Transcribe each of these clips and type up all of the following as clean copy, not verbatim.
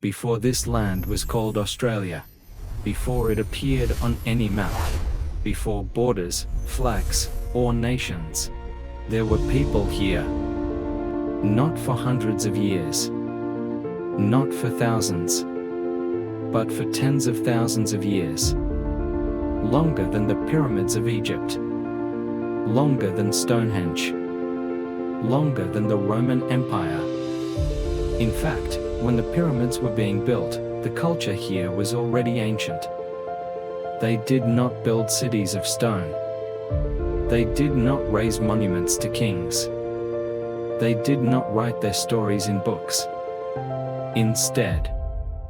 before this land was called Australia, before it appeared on any map, before borders, flags, or nations, there were people here. Not for hundreds of years, not for thousands, but for tens of thousands of years. Longer than the pyramids of Egypt, longer than Stonehenge, longer than the Roman Empire. In fact, when the pyramids were being built, the culture here was already ancient. They did not build cities of stone. They did not raise monuments to kings. They did not write their stories in books. Instead,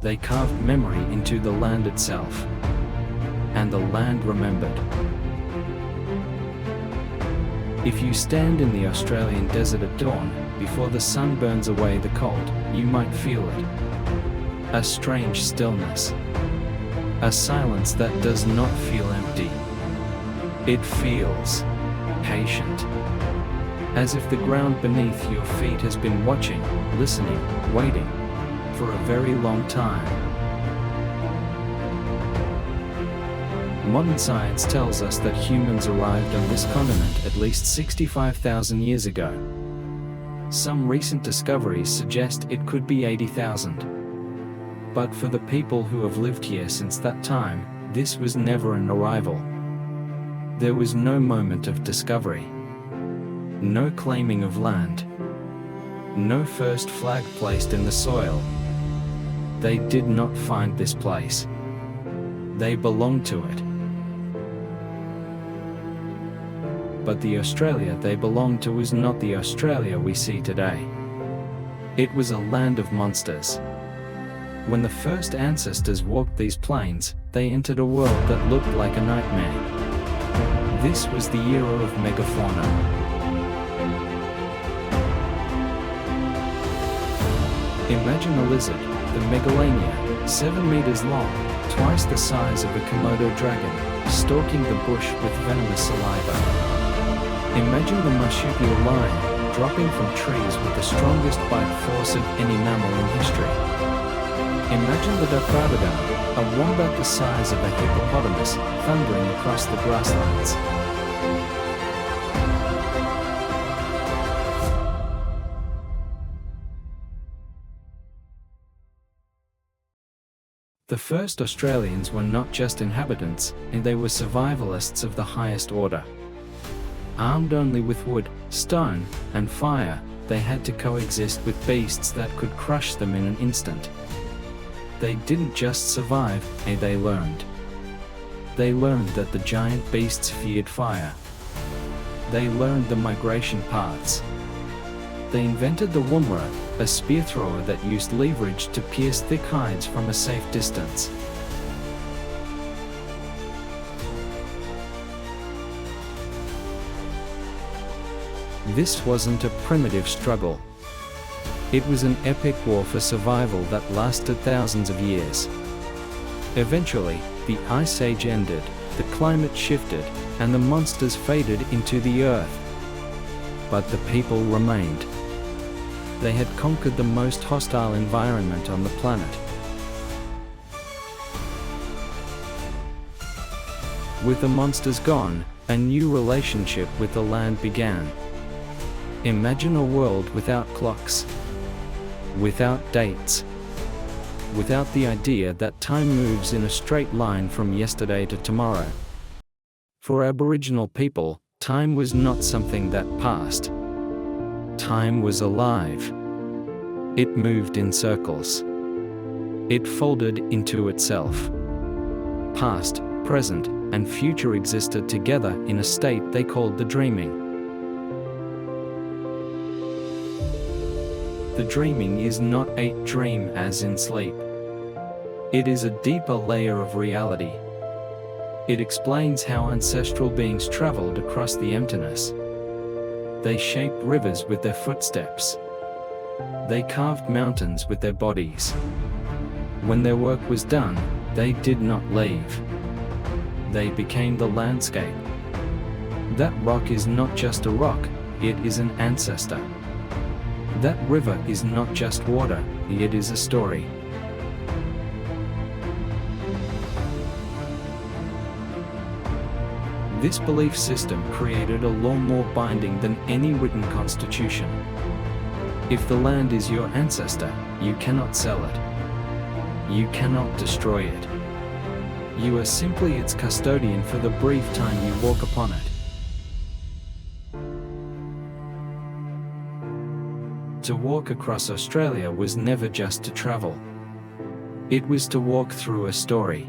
they carved memory into the land itself. And the land remembered. If you stand in the Australian desert at dawn, before the sun burns away the cold, you might feel it. A strange stillness. A silence that does not feel empty. It feels patient. As if the ground beneath your feet has been watching, listening, waiting for a very long time. Modern science tells us that humans arrived on this continent at least 65,000 years ago. Some recent discoveries suggest it could be 80,000. But for the people who have lived here since that time, this was never an arrival. There was no moment of discovery. No claiming of land. No first flag placed in the soil. They did not find this place. They belonged to it. But the Australia they belonged to was not the Australia we see today. It was a land of monsters. When the first ancestors walked these plains, they entered a world that looked like a nightmare. This was the era of Megafauna. Imagine a lizard, the Megalania, 7 meters long, twice the size of a Komodo dragon, stalking the bush with venomous saliva. Imagine the Marsupial lion, dropping from trees with the strongest bite force of any mammal in history. Imagine the Terra, a wombat the size of a hippopotamus, thundering across the grasslands. The first Australians were not just inhabitants, they were survivalists of the highest order. Armed only with wood, stone, and fire, they had to coexist with beasts that could crush them in an instant. They didn't just survive, they learned. They learned that the giant beasts feared fire. They learned the migration paths. They invented the Woomera, a spear thrower that used leverage to pierce thick hides from a safe distance. This wasn't a primitive struggle. It was an epic war for survival that lasted thousands of years. Eventually, the Ice Age ended, the climate shifted, and the monsters faded into the earth. But the people remained. They had conquered the most hostile environment on the planet. With the monsters gone, a new relationship with the land began. Imagine a world without clocks, without dates, without the idea that time moves in a straight line from yesterday to tomorrow. For Aboriginal people, time was not something that passed. Time was alive. It moved in circles. It folded into itself. Past, present, and future existed together in a state they called the dreaming. The dreaming is not a dream as in sleep. It is a deeper layer of reality. It explains how ancestral beings traveled across the emptiness. They shaped rivers with their footsteps. They carved mountains with their bodies. When their work was done, they did not leave. They became the landscape. That rock is not just a rock, it is an ancestor. That river is not just water, it is a story. This belief system created a law more binding than any written constitution. If the land is your ancestor, you cannot sell it. You cannot destroy it. You are simply its custodian for the brief time you walk upon it. To walk across Australia was never just to travel. It was to walk through a story.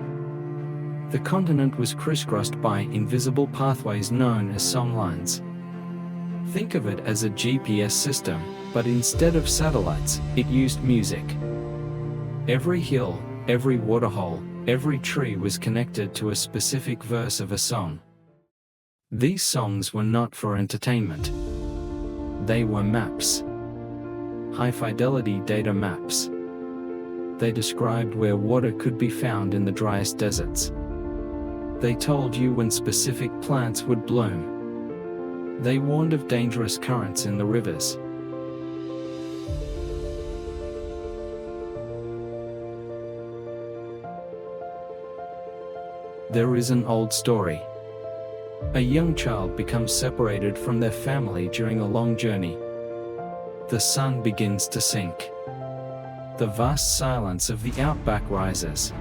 The continent was crisscrossed by invisible pathways known as songlines. Think of it as a GPS system, but instead of satellites, it used music. Every hill, every waterhole, every tree was connected to a specific verse of a song. These songs were not for entertainment. They were maps. High-fidelity data maps. They described where water could be found in the driest deserts. They told you when specific plants would bloom. They warned of dangerous currents in the rivers. There is an old story. A young child becomes separated from their family during a long journey. The sun begins to sink. The vast silence of the outback rises.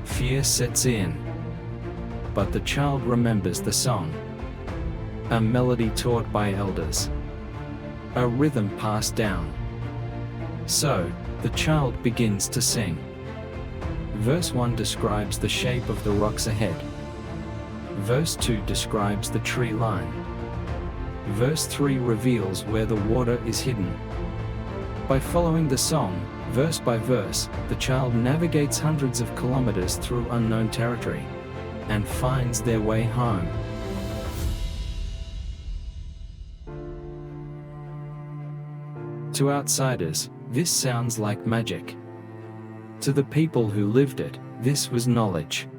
Fear sets in. But the child remembers the song. A melody taught by elders. A rhythm passed down. So, the child begins to sing. Verse 1 describes the shape of the rocks ahead. Verse 2 describes the tree line. Verse 3 reveals where the water is hidden. By following the song, verse by verse, the child navigates hundreds of kilometers through unknown territory and finds their way home. To outsiders, this sounds like magic. To the people who lived it, this was knowledge.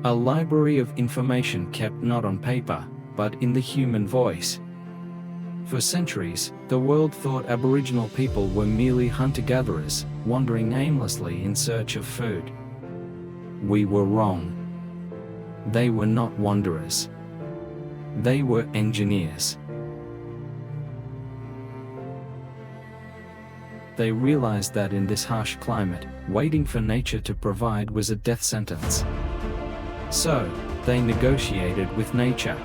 A library of information kept not on paper, but in the human voice. For centuries, the world thought Aboriginal people were merely hunter-gatherers, wandering aimlessly in search of food. We were wrong. They were not wanderers. They were engineers. They realized that in this harsh climate, waiting for nature to provide was a death sentence. So, they negotiated with nature.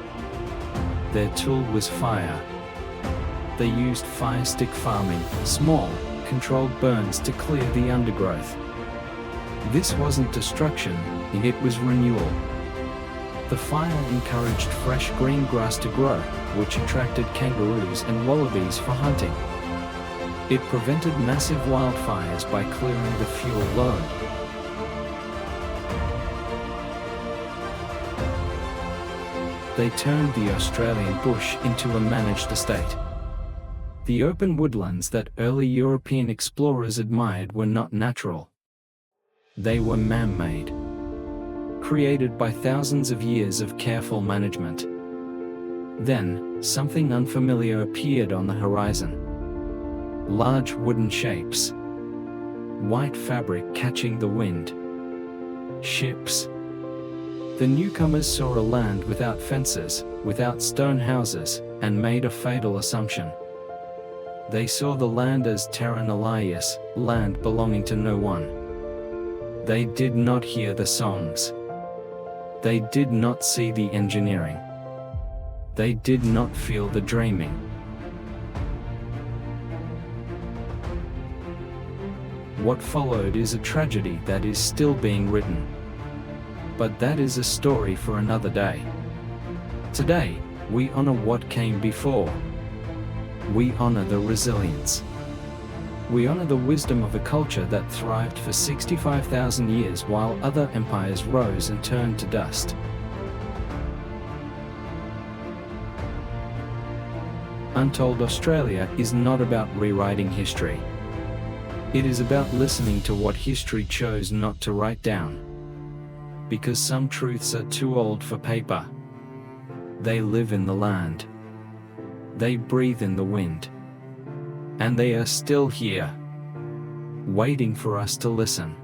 Their tool was fire. They used fire stick farming, small, controlled burns to clear the undergrowth. This wasn't destruction, it was renewal. The fire encouraged fresh green grass to grow, which attracted kangaroos and wallabies for hunting. It prevented massive wildfires by clearing the fuel load. They turned the Australian bush into a managed estate. The open woodlands that early European explorers admired were not natural. They were man-made, created by thousands of years of careful management. Then, something unfamiliar appeared on the horizon. Large wooden shapes. White fabric catching the wind. Ships. The newcomers saw a land without fences, without stone houses, and made a fatal assumption. They saw the land as Terra Nullius, land belonging to no one. They did not hear the songs. They did not see the engineering. They did not feel the dreaming. What followed is a tragedy that is still being written. But that is a story for another day. Today, we honor what came before. We honor the resilience. We honor the wisdom of a culture that thrived for 65,000 years while other empires rose and turned to dust. Untold Australia is not about rewriting history. It is about listening to what history chose not to write down. Because some truths are too old for paper. They live in the land. They breathe in the wind. And they are still here, waiting for us to listen.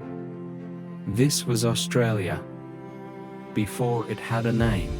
This was Australia, before it had a name.